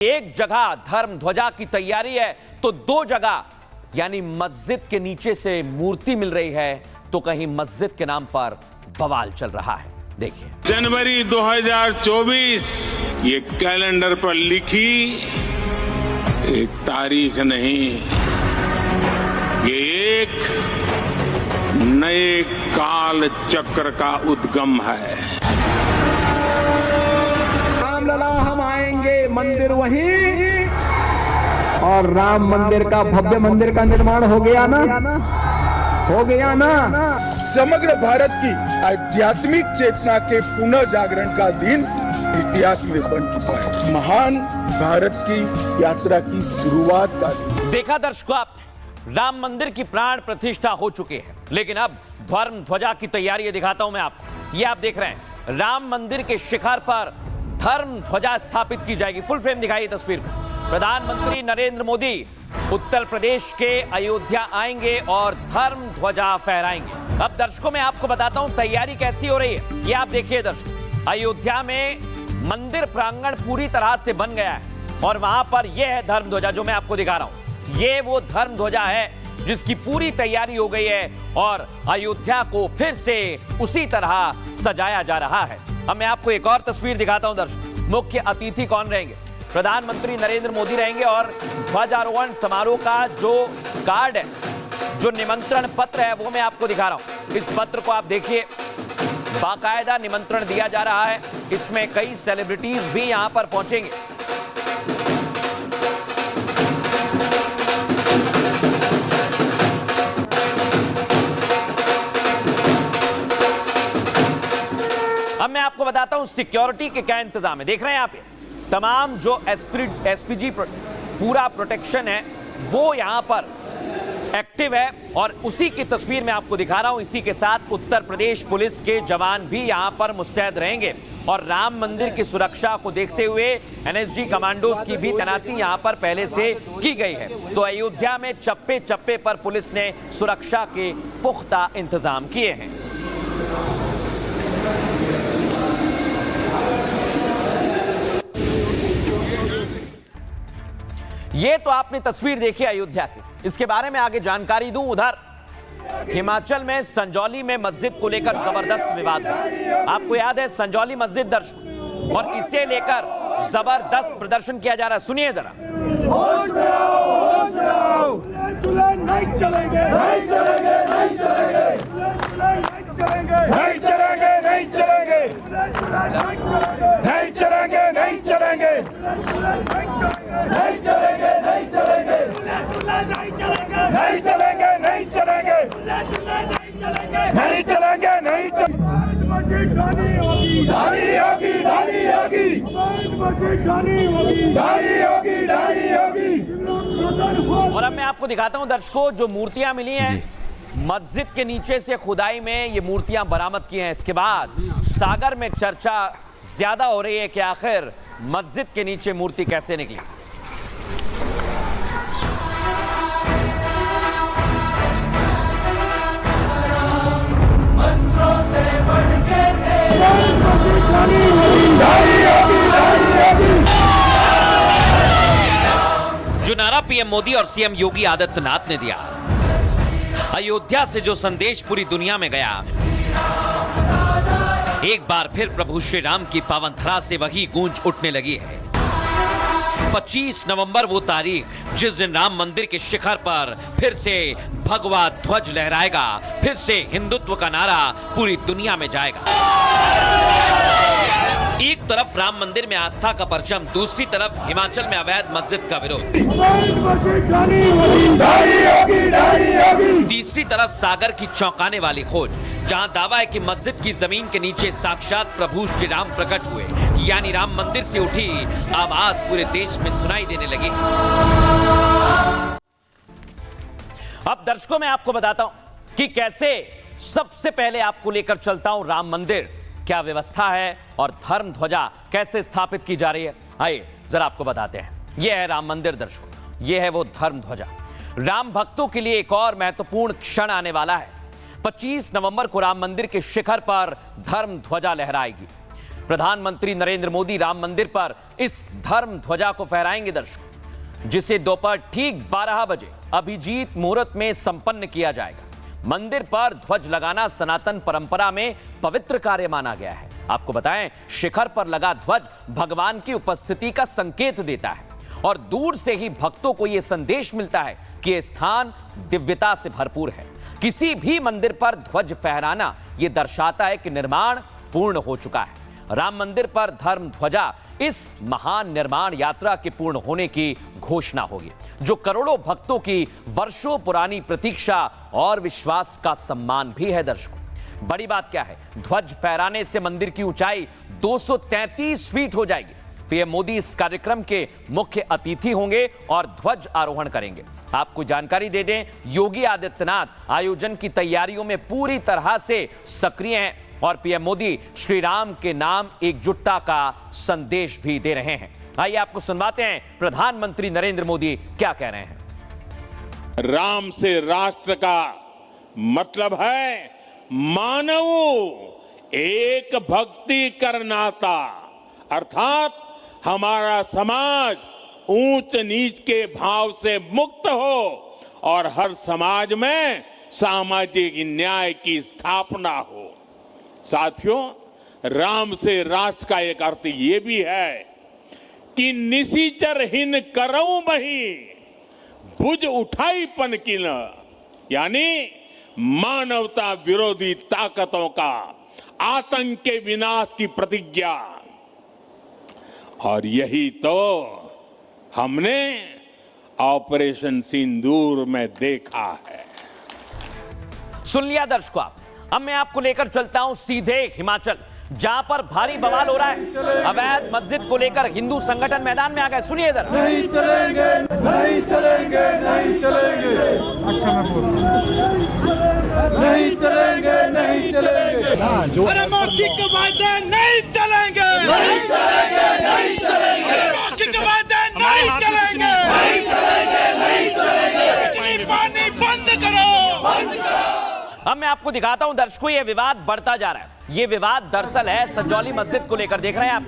एक जगह धर्म ध्वजा की तैयारी है तो दो जगह यानी मस्जिद के नीचे से मूर्ति मिल रही है तो कहीं मस्जिद के नाम पर बवाल चल रहा है। देखिए, जनवरी 2024 ये कैलेंडर पर लिखी एक तारीख नहीं, ये एक नए काल चक्र का उद्गम है। रामलला हम आएंगे, मंदिर वहीं, और राम मंदिर का भव्य मंदिर का निर्माण हो गया ना, हो गया ना। समग्र भारत की आध्यात्मिक चेतना के पुनः जागरण का दिन इतिहास में बन चुका है। महान भारत की यात्रा की शुरुआत का दिन। देखा दर्शकों, आप राम मंदिर की प्राण प्रतिष्ठा हो चुकी है, लेकिन अब धर्म ध्वजा की तैयारी दिखाता हूं मैं आपको। ये आप देख रहे हैं, राम मंदिर के शिखर पर धर्म ध्वजा स्थापित की जाएगी। फुल फ्रेम दिखाइए तस्वीर को। प्रधानमंत्री नरेंद्र मोदी उत्तर प्रदेश के अयोध्या आएंगे और धर्म ध्वजा फहराएंगे। अब दर्शकों मैं आपको बताता हूं तैयारी कैसी हो रही है। ये आप देखिए दर्शकों, अयोध्या में मंदिर प्रांगण पूरी तरह से बन गया है और वहां पर यह है धर्म ध्वजा जो मैं आपको दिखा रहा हूं। ये वो धर्म ध्वजा है जिसकी पूरी तैयारी हो गई है और अयोध्या को फिर से उसी तरह सजाया जा रहा है। अब मैं आपको एक और तस्वीर दिखाता हूं दर्शक। मुख्य अतिथि कौन रहेंगे? प्रधानमंत्री नरेंद्र मोदी रहेंगे और ध्वजारोहण समारोह का जो कार्ड है, जो निमंत्रण पत्र है, वो मैं आपको दिखा रहा हूं। इस पत्र को आप देखिए, बाकायदा निमंत्रण दिया जा रहा है। इसमें कई सेलिब्रिटीज भी यहां पर पहुंचेंगे। अब मैं आपको बताता हूं सिक्योरिटी के क्या इंतजाम है। देख रहे हैं आप, तमाम जो एसपीजी पूरा प्रोटेक्शन है वो यहां पर एक्टिव है और उसी की तस्वीर मैं आपको दिखा रहा हूं। इसी के साथ उत्तर प्रदेश पुलिस के जवान भी यहां पर मुस्तैद रहेंगे और राम मंदिर की सुरक्षा को देखते हुए एनएसजी कमांडोज की भी तैनाती यहां पर पहले से की गई है। तो अयोध्या में चप्पे चप्पे पर पुलिस ने सुरक्षा के पुख्ता इंतजाम किए हैं। ये तो आपने तस्वीर देखी अयोध्या की। इसके बारे में आगे जानकारी दूं, उधर हिमाचल में संजौली में मस्जिद को लेकर जबरदस्त विवाद हुआ। आपको याद है संजौली मस्जिद दर्शकों, और इसे लेकर जबरदस्त प्रदर्शन किया जा रहा है। सुनिए जरा। नहीं चलेंगे, नहीं चलेंगे, नहीं चलेंगे, नहीं चलेंगे, नहीं चलेंगे, नहीं चलेंगे, नहीं चलेंगे, नहीं चलेंगे, नहीं चलेंगे, नहीं चलेंगे, नहीं चलेंगे, नहीं चलेंगे, नहीं चलेंगे। ढानी होगी, ढानी होगी, ढानी होगी, ढानी होगी, ढानी होगी। और अब मैं आपको दिखाता हूं दर्शकों, जो मूर्तियां मिली हैं मस्जिद के नीचे से खुदाई में ये मूर्तियां बरामद की हैं। इसके बाद सागर में चर्चा ज्यादा हो रही है कि आखिर मस्जिद के नीचे मूर्ति कैसे निकली। जो नारा पीएम मोदी और सीएम योगी आदित्यनाथ ने दिया, अयोध्या से जो संदेश पूरी दुनिया में गया, एक बार फिर प्रभु श्री राम की पावन धरा से वही गूंज उठने लगी है। 25 नवंबर वो तारीख जिस दिन राम मंदिर के शिखर पर फिर से भगवा ध्वज लहराएगा, फिर से हिंदुत्व का नारा पूरी दुनिया में जाएगा। एक तरफ राम मंदिर में आस्था का परचम, दूसरी तरफ हिमाचल में अवैध मस्जिद का विरोध, तीसरी तरफ सागर की चौंकाने वाली खोज, जहां दावा है कि मस्जिद की जमीन के नीचे साक्षात प्रभु श्री राम प्रकट हुए, यानी राम मंदिर से उठी आवाज पूरे देश में सुनाई देने लगी। अब दर्शकों मैं आपको बताता हूं कि कैसे सबसे पहले आपको लेकर चलता हूं राम मंदिर, क्या व्यवस्था है और धर्म ध्वजा कैसे स्थापित की जा रही है। आइए जरा आपको बताते हैं। यह है राम मंदिर दर्शकों, यह है वो धर्म ध्वजा। राम भक्तों के लिए एक और महत्वपूर्ण क्षण आने वाला है। 25 नवंबर को राम मंदिर के शिखर पर धर्म ध्वजा लहराएगी। प्रधानमंत्री नरेंद्र मोदी राम मंदिर पर इस धर्म ध्वजा को फहराएंगे दर्शकों, जिसे दोपहर ठीक 12 बजे अभिजीत मुहूर्त में संपन्न किया जाएगा। मंदिर पर ध्वज लगाना सनातन परंपरा में पवित्र कार्य माना गया है। आपको बताएं, शिखर पर लगा ध्वज भगवान की उपस्थिति का संकेत देता है और दूर से ही भक्तों को यह संदेश मिलता है कि यह स्थान दिव्यता से भरपूर है। किसी भी मंदिर पर ध्वज फहराना यह दर्शाता है कि निर्माण पूर्ण हो चुका है। राम मंदिर पर धर्म ध्वजा इस महान निर्माण यात्रा के पूर्ण होने की घोषणा होगी, जो करोड़ों भक्तों की वर्षों पुरानी प्रतीक्षा और विश्वास का सम्मान भी है। दर्शकों, बड़ी बात क्या है, ध्वज फहराने से मंदिर की ऊंचाई 233 फीट हो जाएगी। पीएम मोदी इस कार्यक्रम के मुख्य अतिथि होंगे और ध्वज आरोहण करेंगे। आपको जानकारी दे दें, योगी आदित्यनाथ आयोजन की तैयारियों में पूरी तरह से सक्रिय हैं और पीएम मोदी श्री राम के नाम एकजुटता का संदेश भी दे रहे हैं। आइए आपको सुनवाते हैं प्रधानमंत्री नरेंद्र मोदी क्या कह रहे हैं। राम से राष्ट्र का मतलब है मानव एक भक्ति कर नाता, अर्थात हमारा समाज ऊंच नीच के भाव से मुक्त हो और हर समाज में सामाजिक न्याय की स्थापना हो। साथियों, राम से राष्ट्र का एक अर्थ ये भी है कि निशिचरहीन करऊं बही भुज उठाईपन की न, यानी मानवता विरोधी ताकतों का आतंक के विनाश की प्रतिज्ञा। और यही तो हमने ऑपरेशन सिंदूर में देखा है। सुन लिया दर्शकों, अब मैं आपको लेकर चलता हूं सीधे हिमाचल, जहां पर भारी बवाल हो रहा है। अवैध मस्जिद को लेकर हिंदू संगठन मैदान में आ गए। सुनिए इधर। नहीं चलेंगे, नहीं चलेंगे, नहीं चलेंगे। अच्छा मैं बोल नहीं चलेंगे, नहीं चलेंगे। अरे मौखिक वादे नहीं चलेंगे, नहीं चलेंगे, नहीं चलेंगे। मौखिक वादे नहीं चलेंगे, नहीं चलेंगे, नहीं चलेंगे। बिजली पानी बंद करो, बंद करो। अब मैं आपको दिखाता हूं दर्शकों, यह विवाद बढ़ता जा रहा है। यह विवाद दरअसल है संजौली मस्जिद को लेकर। देख रहे हैं आप,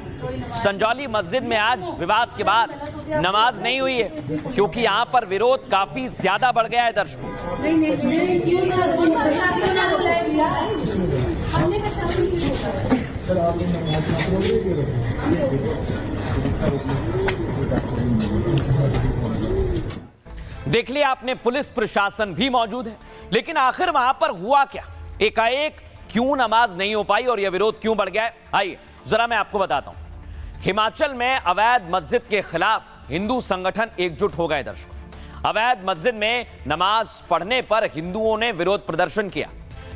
संजौली मस्जिद में आज विवाद के बाद नमाज नहीं हुई है, क्योंकि यहां पर विरोध काफी ज्यादा बढ़ गया है। दर्शकों, देख लिया आपने, पुलिस प्रशासन भी मौजूद है, लेकिन आखिर वहां पर हुआ क्या? एकाएक क्यों नमाज नहीं हो पाई और यह विरोध क्यों बढ़ गया है? आइए जरा मैं आपको बताता हूं। हिमाचल में अवैध मस्जिद के खिलाफ हिंदू संगठन एकजुट हो गए। दर्शकों, अवैध मस्जिद में नमाज पढ़ने पर हिंदुओं ने विरोध प्रदर्शन किया।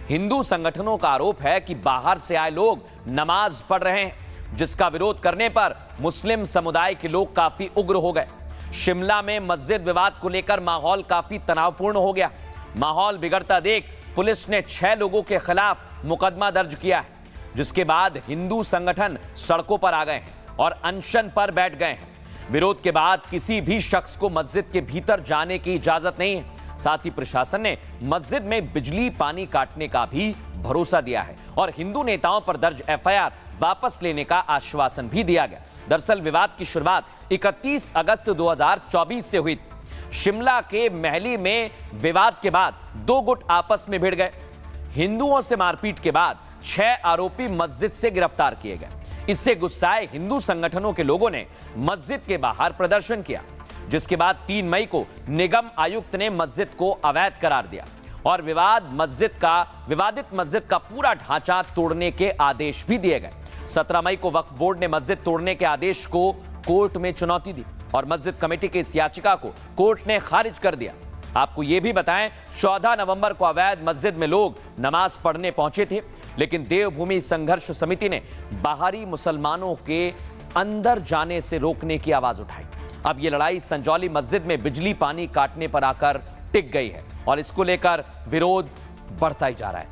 हिंदू संगठनों का आरोप है कि बाहर से आए लोग नमाज पढ़ रहे हैं, जिसका विरोध करने पर मुस्लिम समुदाय के लोग काफी उग्र हो गए। शिमला में मस्जिद विवाद को लेकर माहौल काफी तनावपूर्ण हो गया। माहौल बिगड़ता देख पुलिस ने 6 लोगों के खिलाफ मुकदमा दर्ज किया है, जिसके बाद हिंदू संगठन सड़कों पर आ गए हैं और अनशन पर बैठ गए हैं। विरोध के बाद किसी भी शख्स को मस्जिद के भीतर जाने की इजाजत नहीं है। साथ ही प्रशासन ने मस्जिद में बिजली पानी काटने का भी भरोसा दिया है और हिंदू नेताओं पर दर्ज एफआईआर वापस लेने का आश्वासन भी दिया गया। दरअसल विवाद की शुरुआत 31 अगस्त 2024 से हुई। शिमला के महली में विवाद के बाद 2 गुट आपस में भिड़ गए। हिंदुओं से मारपीट के बाद 6 आरोपी मस्जिद से गिरफ्तार किए गए। इससे गुस्साए हिंदू संगठनों के लोगों ने मस्जिद के बाहर प्रदर्शन किया, जिसके बाद 3 मई को निगम आयुक्त ने मस्जिद को अवैध करार दिया और विवादित मस्जिद का पूरा ढांचा तोड़ने के आदेश भी दिए गए। 17 मई को वक्फ बोर्ड ने मस्जिद तोड़ने के आदेश को कोर्ट में चुनौती दी और मस्जिद कमेटी की इस याचिका को कोर्ट ने खारिज कर दिया। आपको यह भी बताएं, 14 नवंबर को अवैध मस्जिद में लोग नमाज पढ़ने पहुंचे थे, लेकिन देवभूमि संघर्ष समिति ने बाहरी मुसलमानों के अंदर जाने से रोकने की आवाज उठाई। अब यह लड़ाई संजौली मस्जिद में बिजली पानी काटने पर आकर टिक गई है और इसको लेकर विरोध बढ़ता ही जा रहा है।